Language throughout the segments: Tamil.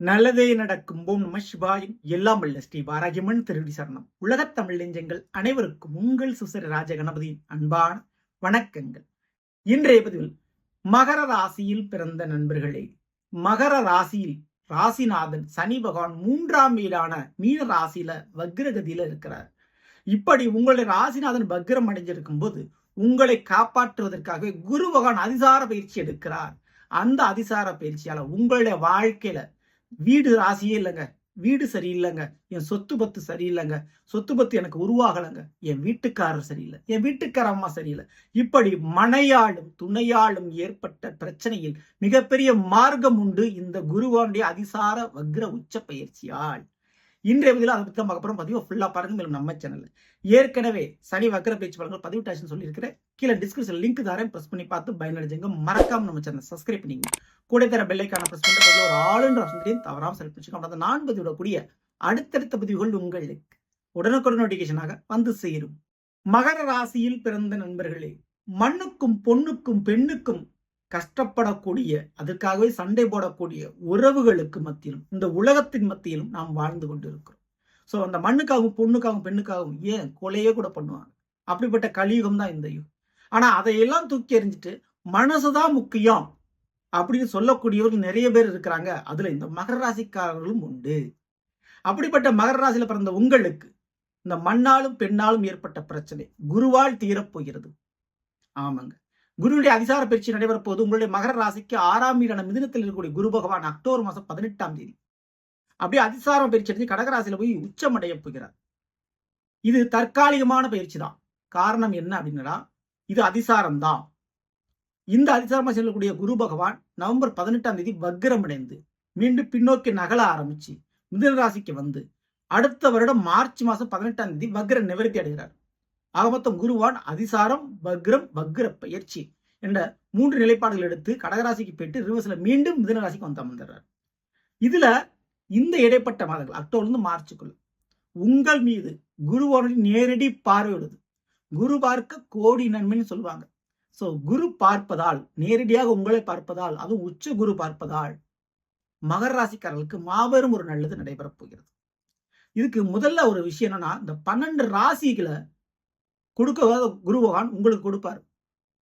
நல்லதே நடக்கும் ஓம் நம சிவாயும் எல்லாம் வல்ல ஸ்ரீ பாராகியம்மன் திருடி சரணம். உலகத் தமிழ் நெஞ்சங்கள் அனைவருக்கும் உங்கள் சுசரி ராஜ கணபதியின் அன்பான வணக்கங்கள். இன்றைய பதிவில் மகர ராசியில் பிறந்த நண்பர்களே, மகர ராசியில் ராசிநாதன் சனி பகவான் 3ஆம் வீடான மீன ராசியில வக்ரகதியில இருக்கிறார். இப்படி உங்களுடைய ராசிநாதன் வக்ரம் அடைஞ்சிருக்கும் போது உங்களை காப்பாற்றுவதற்காக குரு பகவான் அதிசார பயிற்சி எடுக்கிறார். அந்த அதிசார பயிற்சியால உங்களுடைய வாழ்க்கையில வீடு ராசியே இல்லைங்க, வீடு சரியில்லைங்க, என் சொத்து பத்து சரியில்லைங்க, சொத்து பத்து எனக்கு உருவாகலைங்க, என் வீட்டுக்காரர் சரியில்லை, என் வீட்டுக்கார அம்மா சரியில்லை, இப்படி மனையாளும் துணையாளும் ஏற்பட்ட பிரச்சனையில் மிகப்பெரிய மார்க்கம் உண்டு இந்த குருவானுடைய அதிசார வக்ர உச்ச பயிற்சியால். இன்றைய பதிவில் அதை பற்றி பார்க்க போகிறோம். பதிவு ஃபுல்லாக பாருங்க. மேலும் நம்ம சேனல் ஏற்கனவே சனி வக்ர பயிற்சி பலன்கள் பதிவிட்டாச்சுன்னு சொல்லியிருக்கிறேன். கீழே டிஸ்கிரிப்ஷன் லிங்க் தரேன், ப்ரெஸ் பண்ணி பார்த்து பயனடைஞ்சுங்க. மறக்காம நம்ம சேனல் சப்ஸ்கிரைப் பண்ணிங்க. கூட தர பெல்லைக்கான ப்ரெஸ் பண்ணிட்டு ஒரு ஆளுன்ற ஆப்ஷன் தவறாமல் செலக்ட் பண்ணிச்சுக்கோங்க. அந்த நான் பதிவிடக்கூடிய அடுத்தடுத்த பதிவுகள் உங்களுக்கு உடனுக்குடன் நோட்டிபிகேஷனாக வந்து சேரும். மகர ராசியில் பிறந்த நண்பர்களே, மண்ணுக்கும் பொண்ணுக்கும் பெண்ணுக்கும் கஷ்டப்படக்கூடிய, அதற்காகவே சண்டை போடக்கூடிய உறவுகளுக்கு மத்தியிலும் இந்த உலகத்தின் மத்தியிலும் நாம் வாழ்ந்து கொண்டிருக்கிறோம். ஸோ அந்த மண்ணுக்காகவும் பொண்ணுக்காகவும் பெண்ணுக்காகவும் ஏன் கொலையே கூட பண்ணுவாங்க. அப்படிப்பட்ட கலியுகம் தான் இந்த யுகம். ஆனா அதையெல்லாம் தூக்கி எறிஞ்சிட்டு மனசுதான் முக்கியம் அப்படின்னு சொல்லக்கூடியவர்கள் நிறைய பேர் இருக்கிறாங்க. அதுல இந்த மகர ராசிக்காரர்களும் உண்டு. அப்படிப்பட்ட மகர ராசியில பிறந்த உங்களுக்கு இந்த மண்ணாலும் பெண்ணாலும் ஏற்பட்ட பிரச்சனை குருவால் தீரப்போகிறது. ஆமாங்க, குருவுடைய அதிசார பயிற்சி நடைபெற போது உங்களுடைய மகர ராசிக்கு 6ஆம் வீடான மிதுனத்தில் இருக்கக்கூடிய குரு பகவான் அக்டோபர் மாதம் 18ஆம் தேதி அப்படியே அதிசாரம் பயிற்சி அடைஞ்சு கடகராசியில போய் உச்சமடைய போகிறார். இது தற்காலிகமான பயிற்சி தான். காரணம் என்ன அப்படின்னா, இது அதிசாரம் தான். இந்த அதிசாரமா செல்லக்கூடிய குரு பகவான் நவம்பர் 18ஆம் தேதி வக்ரம் அடைந்து மீண்டும் பின்னோக்கி நகல ஆரம்பிச்சு மிதுன ராசிக்கு வந்து அடுத்த வருடம் மார்ச் மாதம் 18ஆம் தேதி வக்ர நிவர்த்தி அடைகிறார். ஆக மொத்தம் குருவான் அதிசாரம், வக்ரம், வக்ர பயிற்சி என்ற 3 நிலைப்பாடுகள் எடுத்து கடகராசிக்கு போயிட்டு ரிவர்ஸ்ல மீண்டும் மிதுன ராசிக்கு வந்து அமர்ந்துறார். இதுல இந்த இடைப்பட்ட மாதங்கள் அக்டோபர்ல மார்ச்சுக்குள்ள உங்கள் மீது குருவானுடைய நேரடி பார்வையுள்ளது. குரு பார்க்க கோடி நன்மைன்னு சொல்லுவாங்க. ஸோ குரு பார்ப்பதால், நேரடியாக உங்களை பார்ப்பதால், அதுவும் உச்ச குரு பார்ப்பதால் மகர ராசிக்காரர்களுக்கு மாபெரும் ஒரு நல்லது நடைபெறப் போகிறது. இதுக்கு முதல்ல ஒரு விஷயம் என்னன்னா, இந்த 12 ராசிகளை கொடுக்க குரு பகவான் உங்களுக்கு கொடுப்பார்.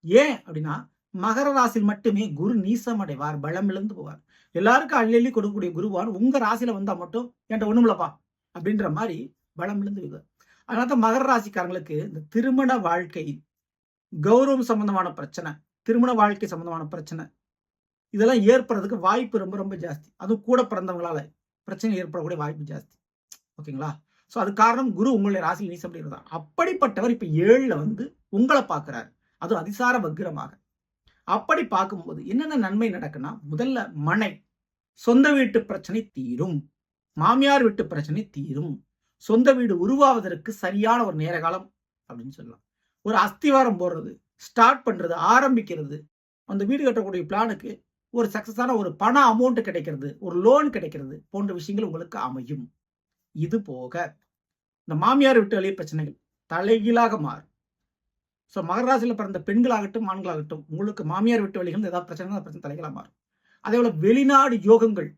ஏன் அப்படின்னா, மகர ராசியில் மட்டுமே குரு நீசம் அடைவார், பலம் இழந்து போவார். எல்லாருக்கும் அள்ளி கொடுக்கக்கூடிய குருவான் உங்க ராசியில வந்தா மட்டும் என்கிட்ட ஒண்ணுமில்லப்பா அப்படின்ற மாதிரி பலம் இழந்து விடுவார். அதனால மகர ராசிக்காரங்களுக்கு இந்த திருமண வாழ்க்கை, கௌரவம் சம்பந்தமான பிரச்சனை, திருமண வாழ்க்கை சம்பந்தமான பிரச்சனை இதெல்லாம் ஏற்படுறதுக்கு வாய்ப்பு ரொம்ப ரொம்ப ஜாஸ்தி. அதுவும் கூட பிறந்தவங்களால பிரச்சனை ஏற்படக்கூடிய வாய்ப்பு ஜாஸ்தி. ஓகேங்களா? ஸோ அது காரணம் குரு உங்களுடைய ராசியில் நீசம் அப்படிங்கிறதா. அப்படிப்பட்டவர் இப்ப 7ல் வந்து உங்களை பார்க்கிறார், அதுவும் அதிசார வக்ரமாக. அப்படி பார்க்கும்போது என்னென்ன நன்மை நடக்குன்னா, முதல்ல மனை, சொந்த வீட்டு பிரச்சனை தீரும், மாமியார் வீட்டு பிரச்சனை தீரும், சொந்த வீடு உருவாவதற்கு சரியான ஒரு நேர காலம் அப்படின்னு சொல்லலாம். ஒரு அஸ்திவாரம் போடுறது, ஸ்டார்ட் பண்றது, ஆரம்பிக்கிறது, அந்த வீடு கட்டக்கூடிய பிளானுக்கு ஒரு சக்சஸான ஒரு பண அமௌண்ட் கிடைக்கிறது, ஒரு லோன் கிடைக்கிறது போன்ற விஷயங்கள் உங்களுக்கு அமையும். இது போக இந்த மாமியார் வீட்டு வழி பிரச்சனைகள் தலைகீழாக மாறும். ஸோ மகர ராசியில் பிறந்த பெண்களாகட்டும் ஆண்களாகட்டும் உங்களுக்கு மாமியார் வீட்டு வழிகள் ஏதாவது பிரச்சனை தலைகீழாக மாறும். அதே போல வெளிநாடு யோகங்கள்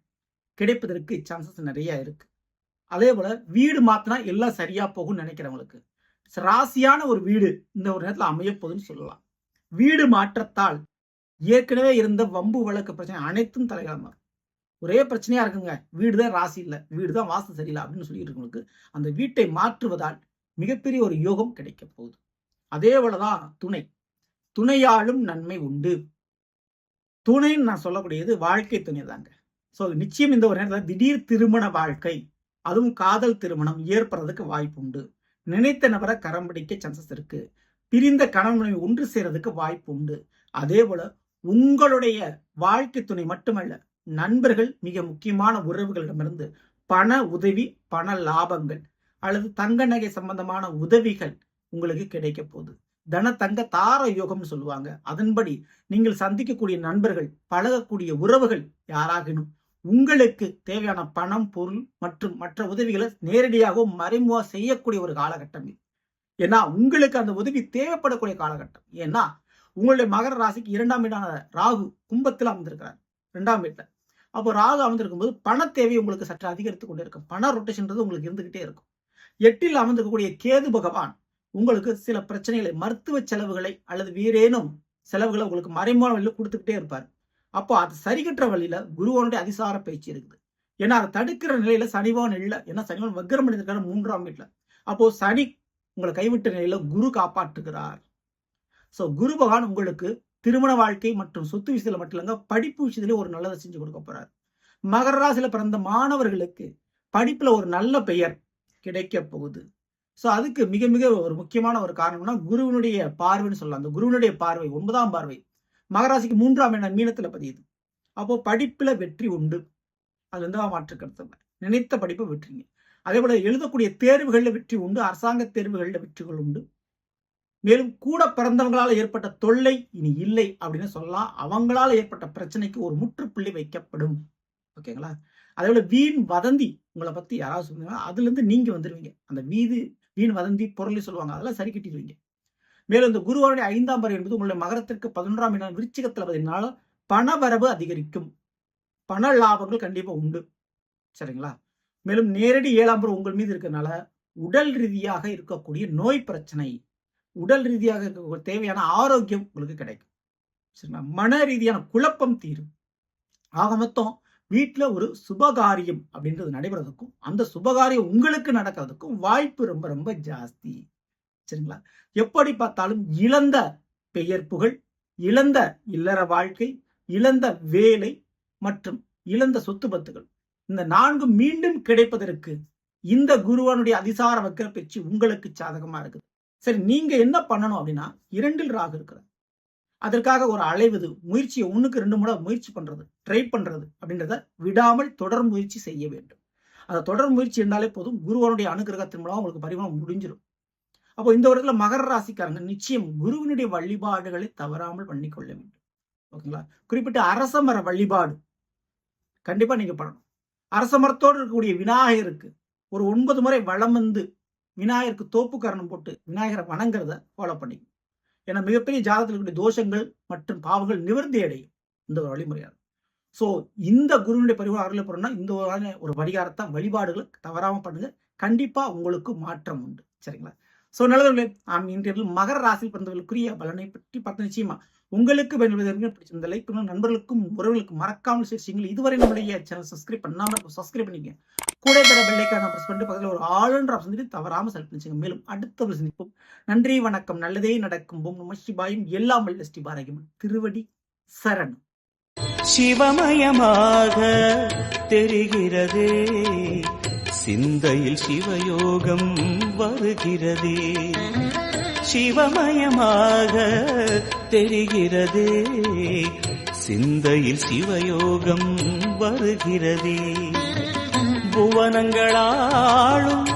கிடைப்பதற்கு சான்சஸ் நிறைய இருக்கு. அதே போல வீடு மாத்தினா எல்லாம் சரியா போகும்னு நினைக்கிறவங்களுக்கு ராசியான ஒரு வீடு இந்த ஒரு நேரத்தில் அமைய போகுதுன்னு சொல்லலாம். வீடு மாற்றத்தால் ஏற்கனவே இருந்த வம்பு வழக்கு பிரச்சனை அனைத்தும் தலைகீழாக மாறும். ஒரே பிரச்சனையா இருக்குங்க, வீடு தான் ராசி இல்லை, வீடு தான் வாஸ்து சரியில்லை அப்படின்னு சொல்லிட்டு இருக்கவங்களுக்கு அந்த வீட்டை மாற்றுவதால் மிகப்பெரிய ஒரு யோகம் கிடைக்க போகுது. அதே போலதான் துணையாலும் நன்மை உண்டு. துணைன்னு நான் சொல்லக்கூடியது வாழ்க்கை துணை தாங்க. ஸோ நிச்சயம் இந்த ஒரு நேரத்தில் திடீர் திருமண வாழ்க்கை, அதுவும் காதல் திருமணம் ஏற்படுறதுக்கு வாய்ப்பு உண்டு. நினைத்த நபரை கரம் பிடிக்க சான்சஸ் இருக்கு. பிரிந்த கணவனை ஒன்று சேரதுக்கு வாய்ப்பு உண்டு. அதே போல உங்களுடைய வாழ்க்கை துணை மட்டுமல்ல, நண்பர்கள், மிக முக்கியமான உறவுகளிடமிருந்து பண உதவி, பண லாபங்கள் அல்லது தங்க நகை சம்பந்தமான உதவிகள் உங்களுக்கு கிடைக்க போகுது. தன தங்க தார யோகம்னு சொல்லுவாங்க. அதன்படி நீங்கள் சந்திக்கக்கூடிய நண்பர்கள், பழகக்கூடிய உறவுகள் யாராகினும் உங்களுக்கு தேவையான பணம், பொருள் மற்றும் மற்ற உதவிகளை நேரடியாகவும் மறைமுகமாக செய்யக்கூடிய ஒரு காலகட்டம் இது. ஏன்னா உங்களுக்கு அந்த உதவி தேவைப்படக்கூடிய காலகட்டம். ஏன்னா உங்களுடைய மகர ராசிக்கு 2ஆம் வீடான ராகு கும்பத்தில் அமர்ந்திருக்கிறார், 2ஆம் வீட்டில். அப்போ ராகு அமர்ந்திருக்கும் போது பண தேவை உங்களுக்கு சற்று அதிகரித்துக் கொண்டே இருக்கும். பண ரொட்டேஷன்றது உங்களுக்கு இருந்துகிட்டே இருக்கும். 8ல் அமர்ந்திருக்கக்கூடிய கேது பகவான் உங்களுக்கு சில பிரச்சனைகளை, மருத்துவ செலவுகளை அல்லது வேறேனும் செலவுகளை உங்களுக்கு மறைமுக வழியில் கொடுத்துக்கிட்டே இருப்பார். அப்போ அது சரிகற்ற வழியில குருவனுடைய அதிசார பயிற்சி இருக்குது. ஏன்னா அதை தடுக்கிற நிலையில சனிவான் இல்லை. ஏன்னா சனிவான் வக்ரம் அடைந்திருக்காரு 3ஆம் வீட்டுல. அப்போ சனி உங்களை கைவிட்ட நிலையில குரு காப்பாற்றுகிறார். சோ குரு பகவான் உங்களுக்கு திருமண வாழ்க்கை மற்றும் சொத்து விஷயத்துல மட்டும் இல்லைங்க, படிப்பு விஷயத்திலே ஒரு நல்லதை செஞ்சு கொடுக்க போறார். மகர ராசியில பிறந்த மாணவர்களுக்கு படிப்புல ஒரு நல்ல பெயர் கிடைக்க போகுது. சோ அதுக்கு மிக மிக ஒரு முக்கியமான ஒரு காரணம்னா குருவினுடைய பார்வைன்னு சொல்லலாம். அந்த குருவினுடைய பார்வை 9ஆம் பார்வை மகராசிக்கு 3ஆம் எண்ணம் மீனத்துல பதியுது. அப்போ படிப்புல வெற்றி உண்டு. அது வந்து மாற்று கருத்து. நினைத்த படிப்பை வெற்றிங்க. அதே போல எழுதக்கூடிய தேர்வுகள்ல வெற்றி உண்டு. அரசாங்க தேர்வுகள்ல வெற்றிகள் உண்டு. மேலும் கூட பிறந்தவங்களால ஏற்பட்ட தொல்லை இனி இல்லை அப்படின்னு சொல்லலாம். அவங்களால ஏற்பட்ட பிரச்சனைக்கு ஒரு முற்றுப்புள்ளி வைக்கப்படும். ஓகேங்களா? அதே போல வீண் வதந்தி உங்களை பத்தி யாராவது சொன்னீங்கன்னா அதுல இருந்து நீங்க வந்துருவீங்க. அந்த வீண் வதந்தி பொருளை சொல்லுவாங்க, அதெல்லாம் சரி கட்டிடுவீங்க. மேலும் இந்த குருவானுடைய 5ஆம் பார்வை என்பது உங்களுடைய மகரத்திற்கு 11ஆம் இடம் விருச்சிகத்துல பதினால பண வரவு அதிகரிக்கும். பண லாபங்கள் கண்டிப்பா உண்டு. சரிங்களா? மேலும் நேரடி 7ஆம் பார்வை உங்கள் மீது இருக்கிறதுனால உடல் ரீதியாக இருக்கக்கூடிய நோய் பிரச்சனை, உடல் ரீதியாக இருக்க தேவையான ஆரோக்கியம் உங்களுக்கு கிடைக்கும். சரிங்களா? மன ரீதியான குழப்பம் தீரும். ஆக மொத்தம் வீட்டுல ஒரு சுபகாரியம் அப்படின்றது நடைபெறதுக்கும் அந்த சுபகாரியம் உங்களுக்கு நடக்கிறதுக்கும் வாய்ப்பு ரொம்ப ரொம்ப ஜாஸ்தி. சரிங்களா? எப்படி பார்த்தாலும் இழந்த பெயர் புகழ், இழந்த இல்லற வாழ்க்கை, இழந்த வேலை மற்றும் இழந்த சொத்து பத்துகள், இந்த 4 மீண்டும் கிடைப்பதற்கு இந்த குருவானுடைய அதிசார வக்ர பயிற்சி உங்களுக்கு சாதகமா இருக்குது. சரி, நீங்க என்ன பண்ணணும் அப்படின்னா 2ல் ராகு இருக்கிறார். அதற்காக ஒரு அலைவது, முயற்சியை 1க்கு 2 முறை முயற்சி பண்றது, ட்ரை பண்றது அப்படின்றத விடாமல் தொடர் முயற்சி செய்ய வேண்டும். அந்த தொடர் முயற்சி இருந்தாலே போதும். குருவனுடைய அனுகிரகத்தின் மூலம் உங்களுக்கு பரிமாணம் முடிஞ்சிடும். அப்போ இந்த வருடத்துல மகர ராசிக்காரங்க நிச்சயம் குருவினுடைய வழிபாடுகளை தவறாமல் பண்ணிக்கொள்ள வேண்டும். ஓகேங்களா? குறிப்பிட்ட அரச மர வழிபாடு கண்டிப்பா நீங்க பண்ணணும். அரச மரத்தோடு இருக்கக்கூடிய விநாயகருக்கு ஒரு 9 முறை வலம் வந்து விநாயகருக்கு தோப்பு கரணம் போட்டு விநாயகரை வணங்குறத ஃபாலோ பண்ணிக்கணும். ஏன்னா மிகப்பெரிய ஜாதகத்தில் இருக்கக்கூடிய தோஷங்கள் மற்றும் பாவங்கள் நிவர்த்தி அடையும் இந்த ஒரு வழிமுறையாகும். சோ இந்த குருவினுடைய பரிவார அருளை பெறணும்னா இந்த ஒரு பரிகாரத்தை, வழிபாடுகளை தவறாம பண்ணுங்க. கண்டிப்பா உங்களுக்கு மாற்றம் உண்டு. சரிங்களா? சோ நல்லவர்களே, நாம் இன்றைய மகர ராசியில் பிறந்தவர்களுக்குரிய பலனை பற்றி பார்த்து நிச்சயமா உங்களுக்கு பயன்படுவதற்கு பிடிச்சிருந்த லைக் பண்ணுங்க. நண்பர்களுக்கும் உறவுகளுக்கும் மறக்காமல் சேர்ச்சிங்க. இதுவரை நம்மளுடைய சேனல் சப்ஸ்கிரைப் பண்ணாம சப்ஸ்கிரைப் பண்ணிக்க. கூட தர பெல்லைக்கான பிரஸ் பண்ணிட்டு பக்கத்தில் ஒரு ஆளுன்ற ஆப்ஷன் தவறாம செலக்ட் பண்ணிச்சுங்க. மேலும் அடுத்த சந்திப்போம். நன்றி, வணக்கம். நல்லதே நடக்கும். ஓம் நம சிவாயும். எல்லாம் வல்ல ஸ்ரீ பாரகியம்மன் திருவடி சரணம். சிவமயமாக தெரிகிறதே, சிந்தையில் சிவயோகம் வருகிறதே. சிவமயமாக தெரிகிறதே, சிந்தையில் சிவயோகம் வருகிறதே. புவனங்களாளும்